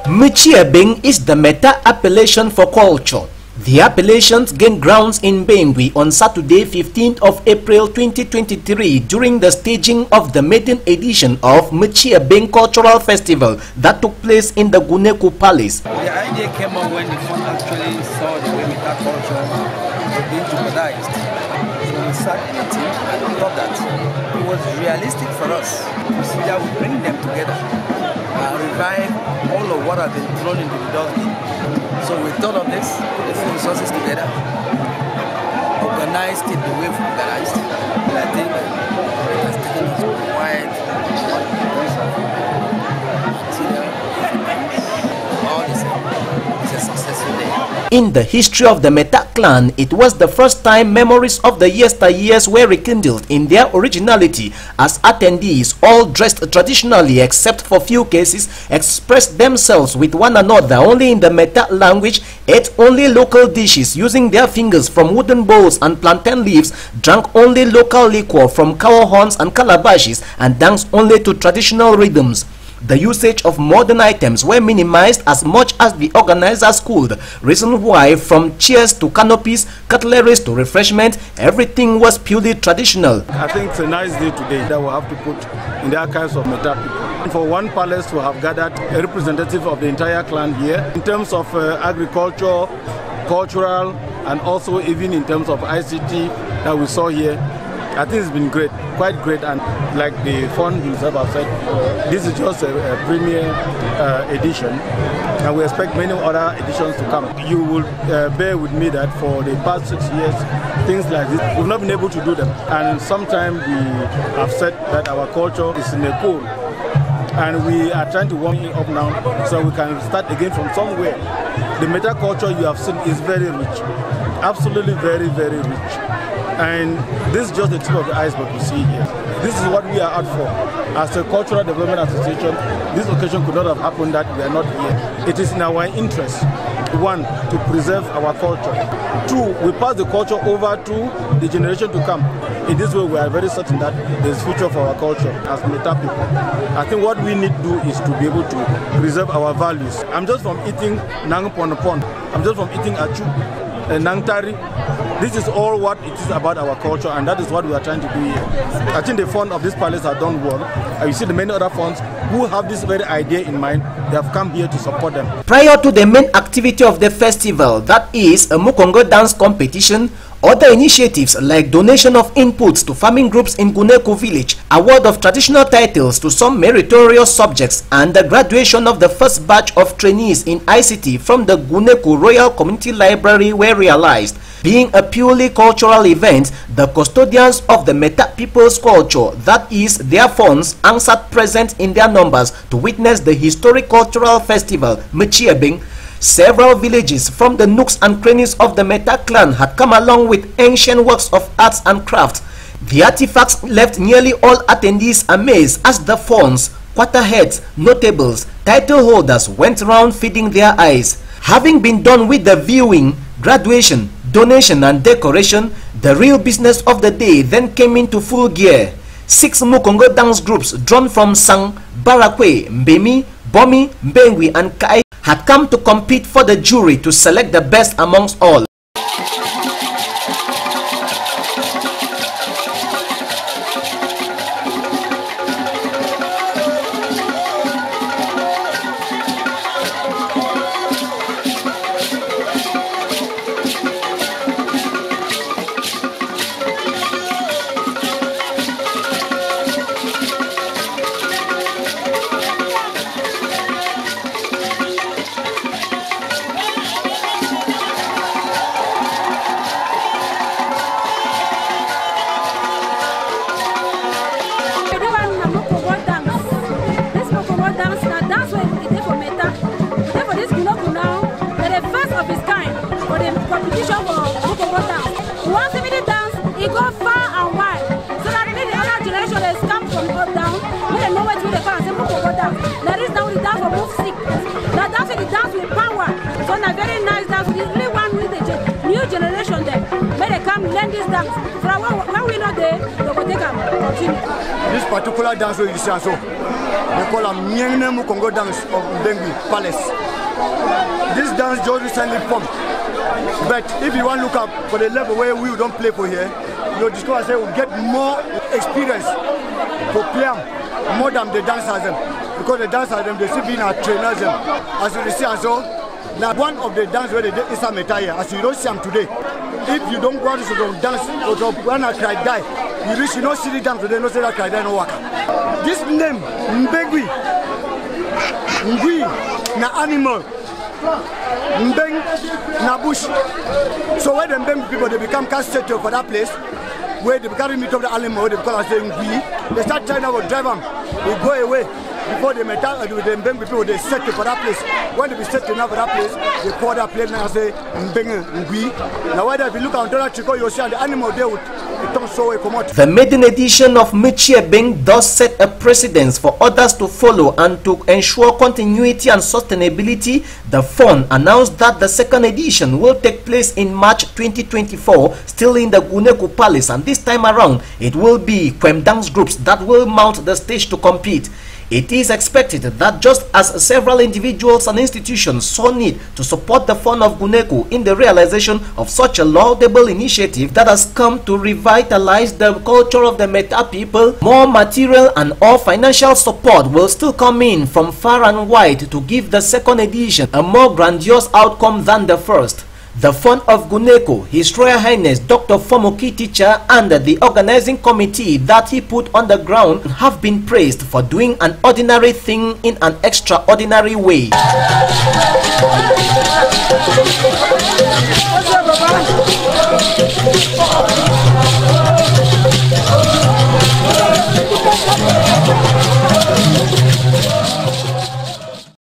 Mɨchi Əbeŋ is the meta-appellation for culture. The appellations gained grounds in Əbeŋ on Saturday, 15th of April 2023 during the staging of the maiden edition of Mɨchi Əbeŋ Cultural Festival that took place in the Guneku Palace. The idea came up when the fund actually saw the way meta culture was being jeopardized. So we sat in a team and we thought that it was realistic for us to see that we bring them together and revive all of what has been thrown into the dustbin. So we thought of this, put the few resources together, organized it the way we organized. And I think it has taken us quite all the same. It's a successful day. In the history of the Meta clan, it was the first time memories of the yesteryears were rekindled in their originality as attendees, all dressed traditionally except for few cases, expressed themselves with one another only in the Meta language, ate only local dishes using their fingers from wooden bowls and plantain leaves, drank only local liquor from cow horns and calabashes, and danced only to traditional rhythms. The usage of modern items were minimized as much as the organizers could, reason why from chairs to canopies, cutleries to refreshment, everything was purely traditional. I think it's a nice day today that we'll have to put in the archives of Meta people. For one palace to have gathered a representative of the entire clan here, in terms of agriculture, cultural, and also even in terms of ICT that we saw here, I think it's been great, quite great, and like the fund himself has said, this is just a premiere edition, and we expect many other editions to come. You will bear with me that for the past 6 years, things like this, we've not been able to do them, and sometimes we have said that our culture is in a pool, and we are trying to warm it up now so we can start again from somewhere. The meta culture you have seen is very rich, absolutely very, very rich. And this is just the tip of the iceberg we see here. This is what we are out for. As a cultural development association, this occasion could not have happened that we are not here. It is in our interest, one, to preserve our culture. Two, we pass the culture over to the generation to come. In this way, we are very certain that there is future for our culture as Meta people. I think what we need to do is to be able to preserve our values. I'm just from eating nang pon pon. I'm just from eating achu and nangtari. This is all what it is about our culture, and that is what we are trying to do here. I think the fund of this palace has done well. You see the many other funds who have this very idea in mind, they have come here to support them. Prior to the main activity of the festival, that is a Mukongo dance competition, other initiatives like donation of inputs to farming groups in Guneku village, award of traditional titles to some meritorious subjects, and the graduation of the first batch of trainees in ICT from the Guneku Royal Community Library were realized. Being a purely cultural event, the custodians of the Meta people's culture, that is their funds, answered present in their numbers to witness the historic cultural festival Mɨchi Əbeŋ. Several villages from the nooks and crannies of the Meta clan had come along with ancient works of arts and crafts. The artifacts left nearly all attendees amazed as the funds, quarterheads, notables, title holders went around feeding their eyes. Having been done with the viewing, graduation, donation and decoration, the real business of the day then came into full gear. 6 Mukongo dance groups drawn from Sang, Barakwe, Mbemi, Bomi, Mbengwi and Kai had come to compete for the jury to select the best amongst all. This particular dance you see, so they call them Myengnemu Congo dance of Bengi Palace. This dance just recently formed. But if you want to look up for the level where we don't play for here, you'll discover say we get more experience for play more than the dancers them. Because the dancers them they still being our trainers them. As you see so now one of the dance where they did is a metaya, as you don't see them today. If you don't go out to dance or to run a cry die, you reach you don't see the dance today, no say that cry die no work. This name Mbegui Ngui na animal Mbeng na bush. So when the Mbeng people they become castrated for that place, where they become meet of the animal, they become saying Ngui, they start trying to drive them, they go away. Before they metal with the Mbeng people, they set for that place. When they be set enough for that place, they call that place and say Mbeng Ngui. Now whether if you look at Donald Chico, you'll see the animal there with the maiden edition of Mɨchi Əbeŋ does set a precedence for others to follow, and to ensure continuity and sustainability, the fund announced that the second edition will take place in March 2024, still in the Guneku Palace, and this time around it will be Kwem dance groups that will mount the stage to compete. It is expected that just as several individuals and institutions saw need to support the fund of Guneku in the realization of such a laudable initiative that has come to revitalize the culture of the Meta people, more material and or financial support will still come in from far and wide to give the second edition a more grandiose outcome than the first. The fund of Guneku, His Royal Highness Dr. Fomoki Teacher, and the organizing committee that he put on the ground have been praised for doing an ordinary thing in an extraordinary way. What's up, Baba?